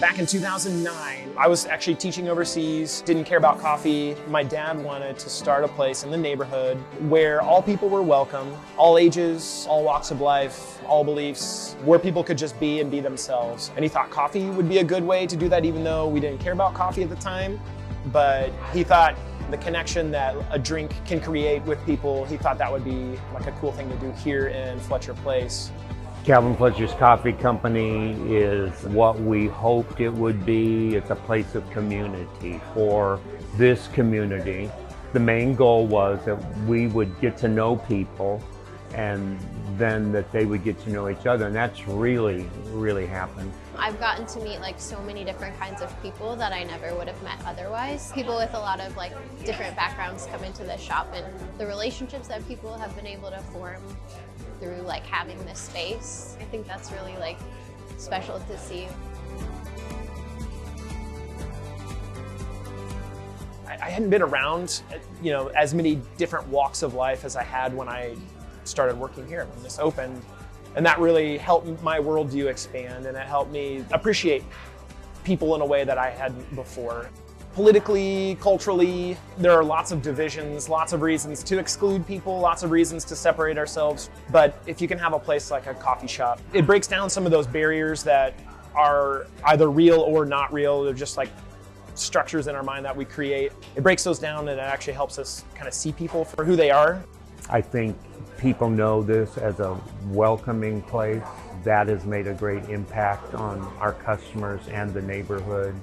Back in 2009, I was actually teaching overseas, didn't care about coffee. My dad wanted to start a place in the neighborhood where all people were welcome, all ages, all walks of life, all beliefs, where people could just be and be themselves. And he thought coffee would be a good way to do that, even though we didn't care about coffee at the time. But he thought the connection that a drink can create with people, he thought that would be like a cool thing to do here in Fletcher Place. Calvin Fletcher's Coffee Company is what we hoped it would be. It's a place of community for this community. The main goal was that we would get to know people and then that they would get to know each other, and that's really happened. I've gotten to meet so many different kinds of people that I never would have met otherwise. People with a lot of different backgrounds come into this shop, and the relationships that people have been able to form through having this space, I think that's really special to see. I hadn't been around, as many different walks of life as I had when I started working here, when this opened. And that really helped my worldview expand, and it helped me appreciate people in a way that I hadn't before. Politically, culturally, there are lots of divisions, lots of reasons to exclude people, lots of reasons to separate ourselves. But if you can have a place like a coffee shop, it breaks down some of those barriers that are either real or not real. They're just structures in our mind that we create. It breaks those down, and it actually helps us kind of see people for who they are. I think people know this as a welcoming place. That has made a great impact on our customers and the neighborhood.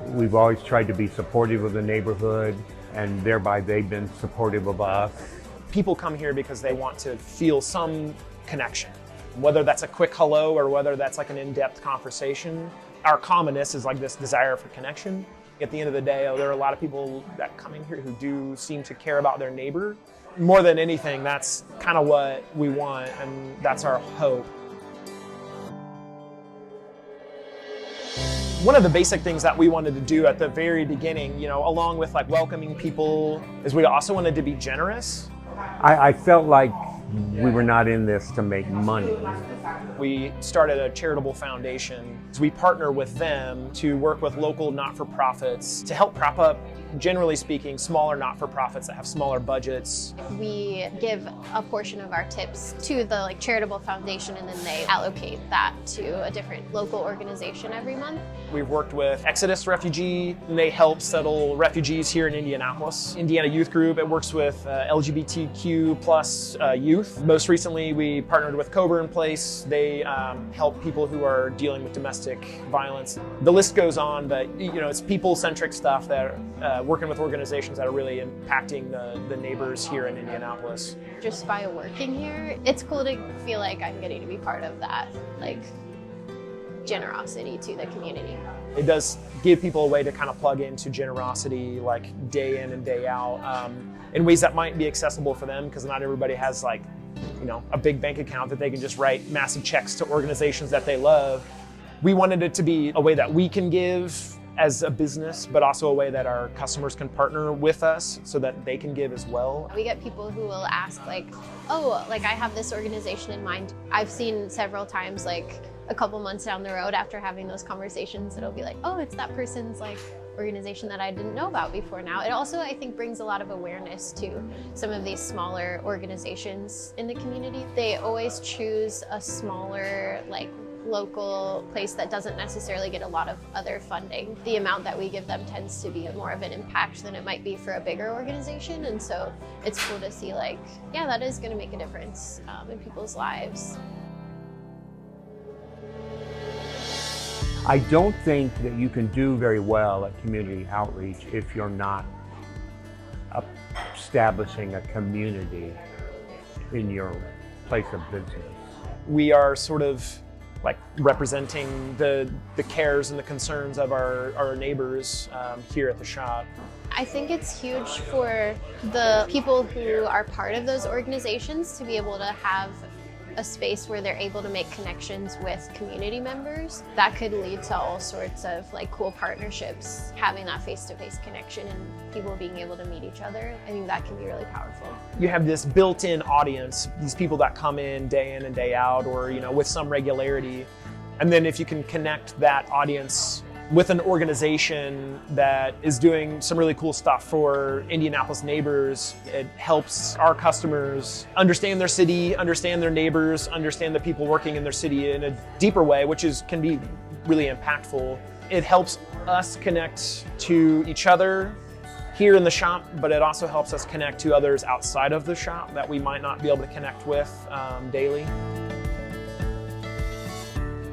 We've always tried to be supportive of the neighborhood, and thereby they've been supportive of us. People come here because they want to feel some connection, whether that's a quick hello or whether that's an in-depth conversation. Our commonness is this desire for connection. At the end of the day, there are a lot of people that come in here who do seem to care about their neighbor. More than anything, that's kind of what we want, and that's our hope. One of the basic things that we wanted to do at the very beginning, along with welcoming people, is we also wanted to be generous. I felt like we were not in this to make money. We started a charitable foundation. We partner with them to work with local not-for-profits to help prop up, generally speaking, smaller not-for-profits that have smaller budgets. We give a portion of our tips to the charitable foundation, and then they allocate that to a different local organization every month. We've worked with Exodus Refugee, and they help settle refugees here in Indianapolis. Indiana Youth Group, it works with LGBTQ plus youth. Most recently, we partnered with Coburn Place. They help people who are dealing with domestic violence. The list goes on, but it's people-centric stuff that working with organizations that are really impacting the neighbors here in Indianapolis. Just by working here, it's cool to feel like I'm getting to be part of that, generosity to the community. It does give people a way to kind of plug into generosity day in and day out in ways that might be accessible for them, because not everybody has a big bank account that they can just write massive checks to organizations that they love. We wanted it to be a way that we can give as a business, but also a way that our customers can partner with us so that they can give as well. We get people who will ask oh, I have this organization in mind. I've seen several times a couple months down the road after having those conversations, it'll be oh, it's that person's organization that I didn't know about before now. It also, I think, brings a lot of awareness to some of these smaller organizations in the community. They always choose a smaller, local place that doesn't necessarily get a lot of other funding. The amount that we give them tends to be more of an impact than it might be for a bigger organization, and so it's cool to see yeah, that is going to make a difference in people's lives. I don't think that you can do very well at community outreach if you're not establishing a community in your place of business. We are sort of representing the cares and the concerns of our neighbors here at the shop. I think it's huge for the people who are part of those organizations to be able to have a space where they're able to make connections with community members. That could lead to all sorts of cool partnerships, having that face-to-face connection and people being able to meet each other. I think that can be really powerful. You have this built-in audience, these people that come in and day out, or with some regularity. And then if you can connect that audience with an organization that is doing some really cool stuff for Indianapolis neighbors. It helps our customers understand their city, understand their neighbors, understand the people working in their city in a deeper way, which can be really impactful. It helps us connect to each other here in the shop, but it also helps us connect to others outside of the shop that we might not be able to connect with daily.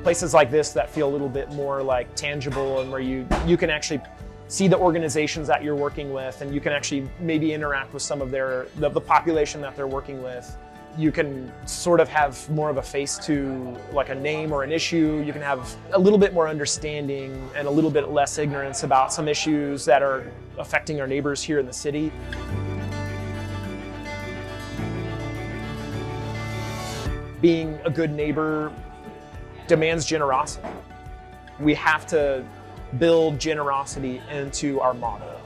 Places like this that feel a little bit more like tangible, and where you can actually see the organizations that you're working with, and you can actually maybe interact with some of the population that they're working with. You can sort of have more of a face to like a name or an issue. You can have a little bit more understanding and a little bit less ignorance about some issues that are affecting our neighbors here in the city. Being a good neighbor demands generosity. We have to build generosity into our model.